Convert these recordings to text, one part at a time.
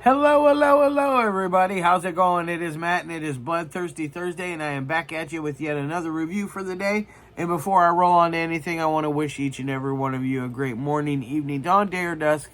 Hello, hello, hello, everybody. How's it going? It is Matt, and it is Bloodthirsty Thursday, and I am back at you with yet another review for the day. And before I roll on to anything, I want to wish each and every one of you a great morning, evening, dawn, day, or dusk,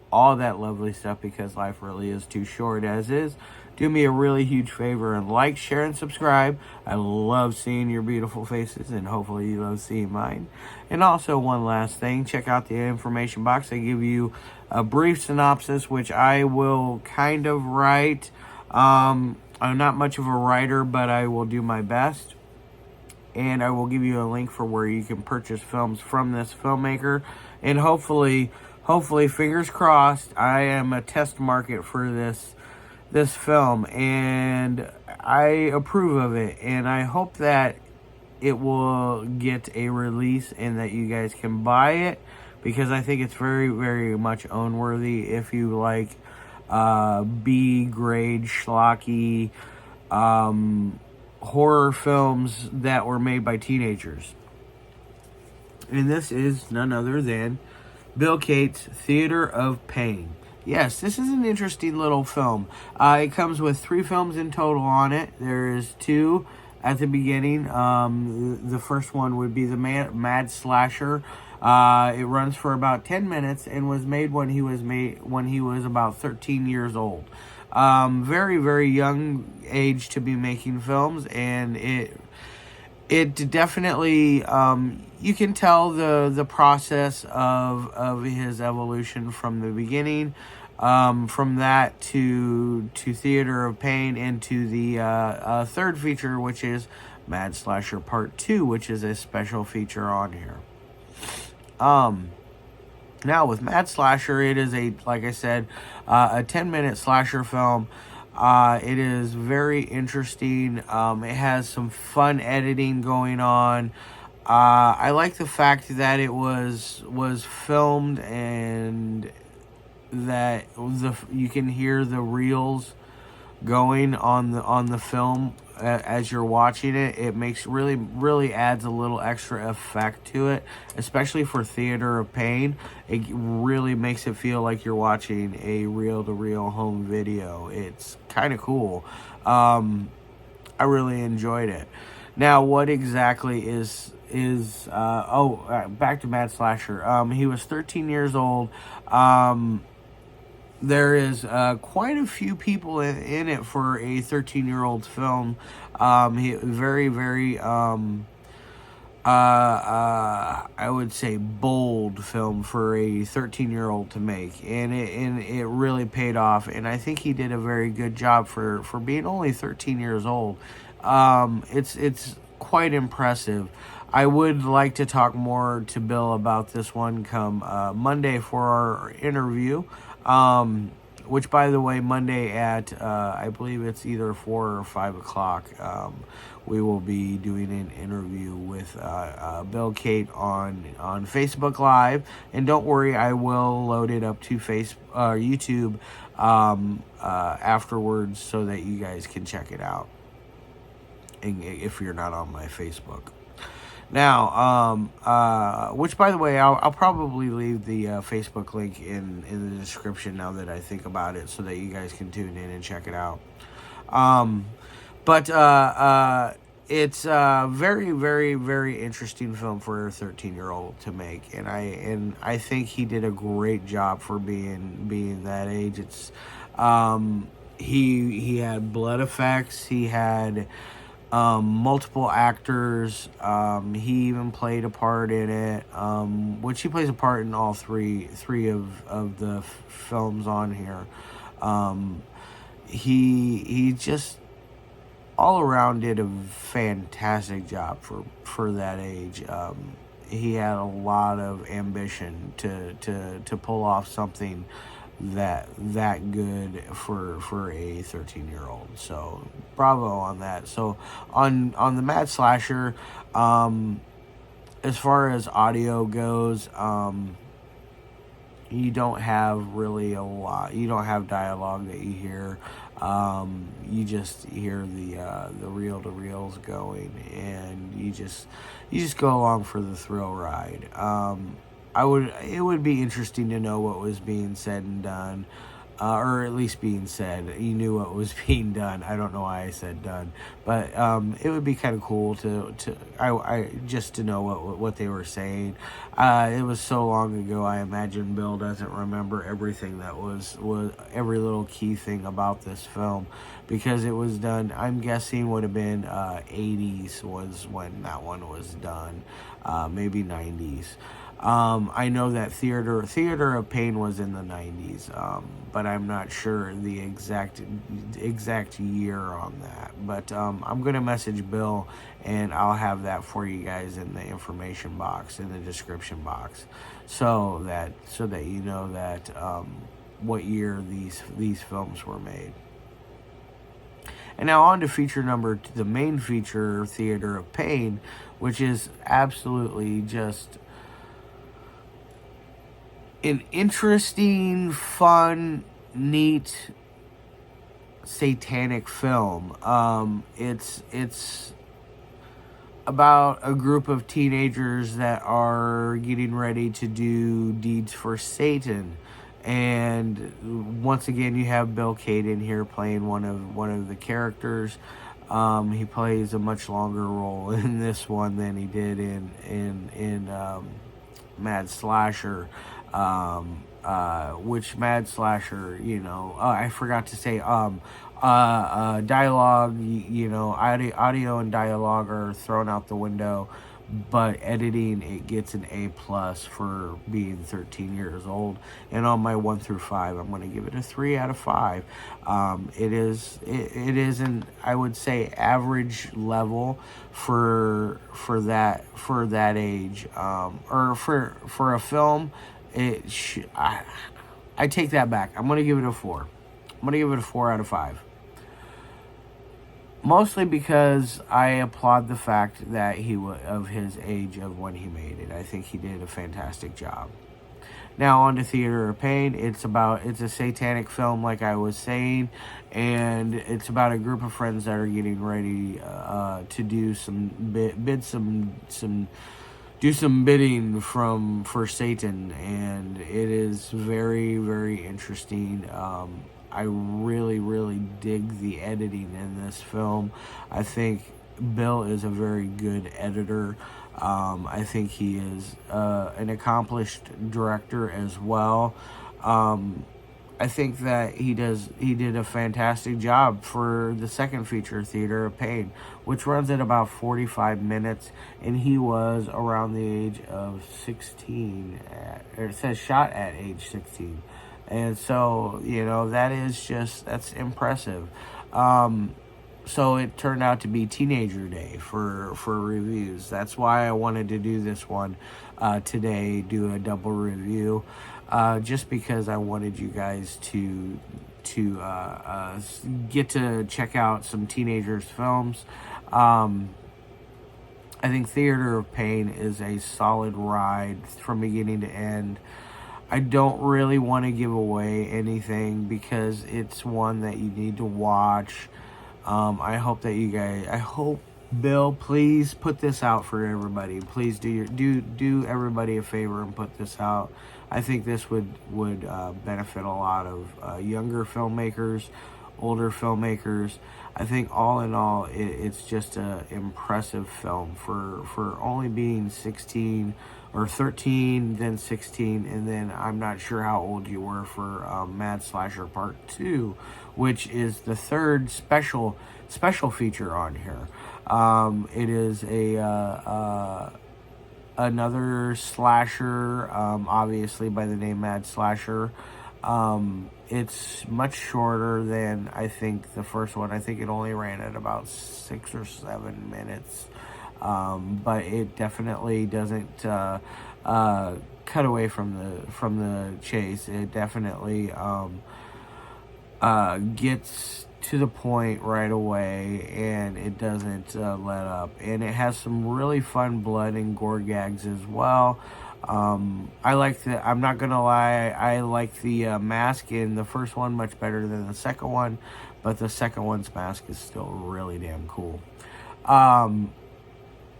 all that lovely stuff, because life really is too short as is. Do me a really huge favor and like, share, and subscribe. I love seeing your beautiful faces, and hopefully you love seeing mine. And also, one last thing, check out the information box. I give you a brief synopsis, which I will kind of write. I'm not much of a writer, but I will do my best. And I will give you a link for where you can purchase films from this filmmaker. And hopefully, fingers crossed, I am a test market for this film, and I approve of it, and I hope that it will get a release and that you guys can buy it, because I think it's very, very much own worthy if you like B grade schlocky horror films that were made by teenagers. And this is none other than Bill Cate's Theater of Pain. Yes, this is an interesting little film. It comes with 3 films in total on it. There is 2 at the beginning. The first one would be the Mad Slasher. It runs for about 10 minutes and was made when he was about 13 years old. Very, very young age to be making films, and it definitely you can tell the process of his evolution from the beginning, from that to Theater of Pain, and to the third feature, which is Mad Slasher Part 2, which is a special feature on here. Now with Mad Slasher, it is like I said, a 10-minute slasher film. It is very interesting. It has some fun editing going on. I like the fact that it was filmed, and that you can hear the reels going on the film as you're watching it. It makes really adds a little extra effect to it, especially for Theater of Pain. It really makes it feel like you're watching a reel-to-reel home video. It's kind of cool. I really enjoyed it. Now, what exactly is back to Mad Slasher. He was 13 years old. There is quite a few people in it for a 13-year-old film. Very, very, I would say, bold film for a 13-year-old to make, and it really paid off. And I think he did a very good job for being only 13 years old. It's quite impressive. I would like to talk more to Bill about this one come Monday for our interview. Which, by the way, Monday at, I believe it's either 4 or 5 o'clock, we will be doing an interview with Bill Cate on Facebook Live. And don't worry, I will load it up to YouTube afterwards, so that you guys can check it out, and if you're not on my Facebook. Now, which, by the way, I'll probably leave the Facebook link in the description now that I think about it, so that you guys can tune in and check it out. It's a very, very, very interesting film for a 13-year-old to make, and I think he did a great job for being that age. It's he had blood effects. He had multiple actors. He even played a part in it, which he plays a part in all three of the films on here. He just all around did a fantastic job for that age. He had a lot of ambition to pull off something that good for a 13-year-old. So bravo on that. So on the Mad Slasher, as far as audio goes, you don't have really a lot. You don't have dialogue that you hear. You just hear the reel-to-reels going, and you just go along for the thrill ride. It would be interesting to know what was being said and done or at least being said. You knew what was being done. I don't know why I said done, but it would be kind of cool I just to know what they were saying. It was so long ago. I imagine Bill doesn't remember everything that was every little key thing about this film, because it was done. I'm guessing would have been 80s was when that one was done, maybe 90s. I know that Theater of Pain was in the 90s, but I'm not sure the exact year on that. But I'm gonna message Bill, and I'll have that for you guys in the information box, in the description box, so that you know that what year these films were made. And now on to feature number, the main feature, Theater of Pain, which is absolutely just an interesting, fun, neat, satanic film. It's about a group of teenagers that are getting ready to do deeds for Satan. And once again, you have Bill Cate in here playing one of the characters. He plays a much longer role in this one than he did in Mad Slasher. Which Mad Slasher, I forgot to say, dialogue, audio and dialogue are thrown out the window, but editing, it gets an A+ for being 13 years old. And on my 1 through 5, I'm going to give it a 3 out of 5. It is an, I would say, average level for that age, or for a film. I take that back. I'm going to give it a 4. I'm going to give it a 4 out of 5. Mostly because I applaud the fact that of his age of when he made it. I think he did a fantastic job. Now on to Theater of Pain. It's a satanic film, like I was saying, and it's about a group of friends that are getting ready to do some bidding for Satan, and it is very, very interesting. I really, really dig the editing in this film. I think Bill is a very good editor. I think he is an accomplished director as well. I think that he did a fantastic job for the second feature, Theater of Pain, which runs at about 45 minutes, and he was around the age of 16. It says shot at age 16. And so, that's impressive. So it turned out to be Teenager Day for reviews. That's why I wanted to do this one today, do a double review, just because I wanted you guys to get to check out some teenagers' films. I think Theater of Pain is a solid ride from beginning to end. I don't really want to give away anything because it's one that you need to watch. I hope Bill, please put this out for everybody. Please do everybody a favor and put this out. I think this would benefit a lot of younger filmmakers, older filmmakers. I think all in all, it's just a impressive film for only being 16 or 13, then 16, and then I'm not sure how old you were for Mad Slasher Part 2, which is the third special feature on here. It is another slasher, obviously by the name Mad Slasher. It's much shorter than, I think, the first one. I think it only ran at about 6 or 7 minutes. But it definitely doesn't cut away from the chase. It definitely gets to the point right away, and it doesn't let up. And it has some really fun blood and gore gags as well. I'm not gonna lie, I like the mask in the first one much better than the second one, but the second one's mask is still really damn cool.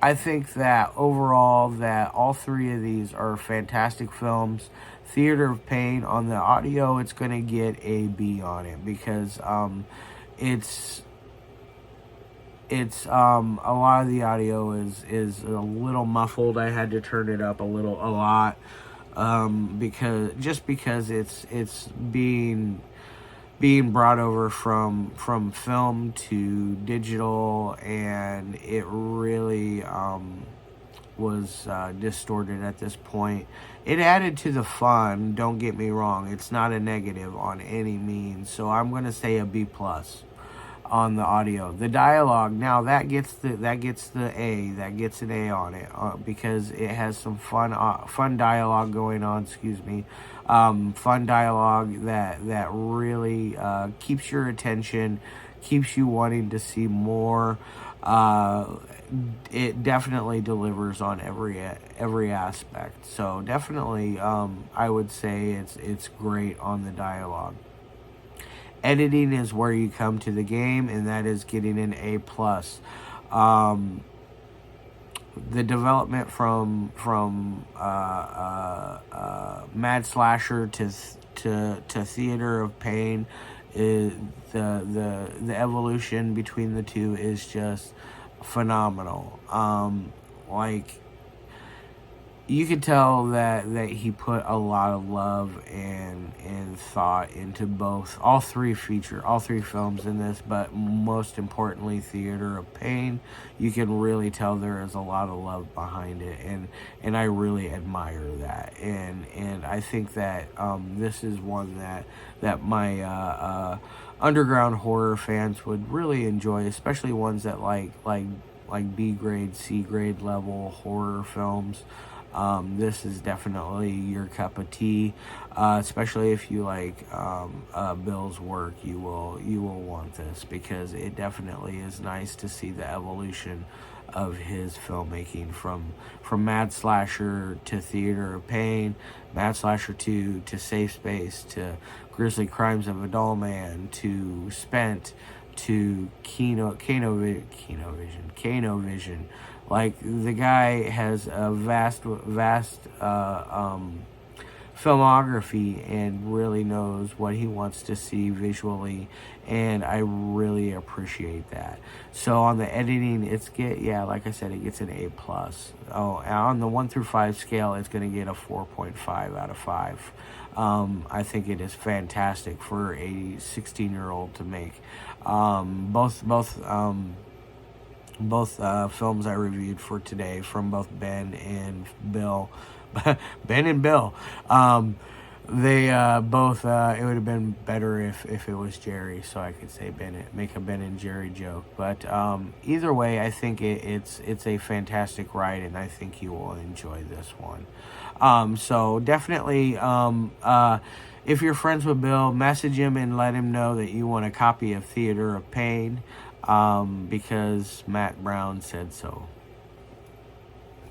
I think that overall that all three of these are fantastic films. Theater of Pain. On the audio, it's going to get a B on it because it's a lot of the audio is a little muffled. I had to turn it up a lot because it's being brought over from film to digital, and it really was distorted at this point. It added to the fun, don't get me wrong. It's not a negative on any means, so I'm going to say a B+ on the audio. The dialogue, now that gets an A on it because it has some fun dialogue going on. Fun dialogue that really keeps your attention, keeps you wanting to see more. It definitely delivers on every aspect. So definitely, I would say it's great on the dialogue. Editing is where you come to the game, and that is getting an A+. The development from Mad Slasher to Theater of Pain, is the evolution between the two is just phenomenal. Like, you could tell that he put a lot of love and thought into all three films in this, but most importantly, Theater of Pain. You can really tell there is a lot of love behind it, and I really admire that. And I think that this is one that my underground horror fans would really enjoy, especially ones that like B grade, C grade level horror films. This is definitely your cup of tea, especially if you like Bill's work. You will want this because it definitely is nice to see the evolution of his filmmaking from Mad Slasher to Theater of Pain, Mad Slasher 2 to Safe Space to Grisly Crimes of a Doll Man to Spent to Kano Vision. Like, the guy has a vast filmography and really knows what he wants to see visually, and I really appreciate that. So on the editing, like I said, it gets an A+. Oh, on the 1 through 5 scale, it's going to get a 4.5 out of 5. I think it is fantastic for a 16-year-old to make. Both films I reviewed for today from both Ben and Bill, they both, it would have been better if it was Jerry, so I could say make a Ben and Jerry joke. But either way, I think it's a fantastic ride, and I think you will enjoy this one. So definitely, if you're friends with Bill, message him and let him know that you want a copy of Theater of Pain. Because Matt Brown said so.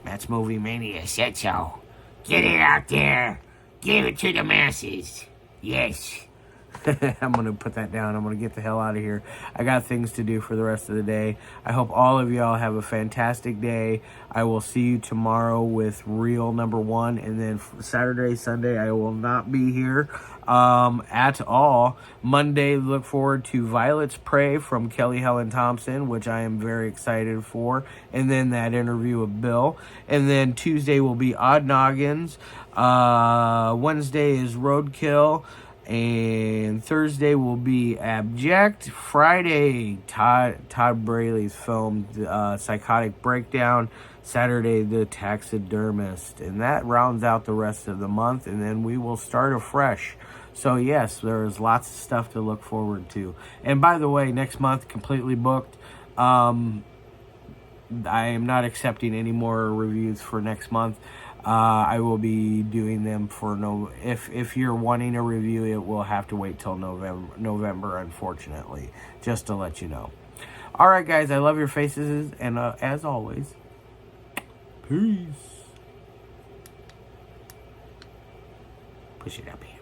Matt's Movie Mania said so. Get it out there. Give it to the masses. Yes. I'm going to put that down. I'm going to get the hell out of here. I got things to do for the rest of the day. I hope all of y'all have a fantastic day. I will see you tomorrow with Reel number 1. And then Saturday, Sunday, I will not be here at all. Monday, look forward to Violet's Prey from Kelly Helen Thompson, which I am very excited for. And then that interview with Bill. And then Tuesday will be Odd Noggins. Wednesday is Roadkill. And Thursday will be Abject. Friday, Todd Braley's film, Psychotic Breakdown. Saturday, The Taxidermist. And that rounds out the rest of the month, and then we will start afresh. So yes, there is lots of stuff to look forward to. And by the way, next month, completely booked. I am not accepting any more reviews for next month. I will be doing them for if you're wanting a review, it will have to wait till November, unfortunately, just to let you know. All right, guys, I love your faces, and as always, peace. Push it up here.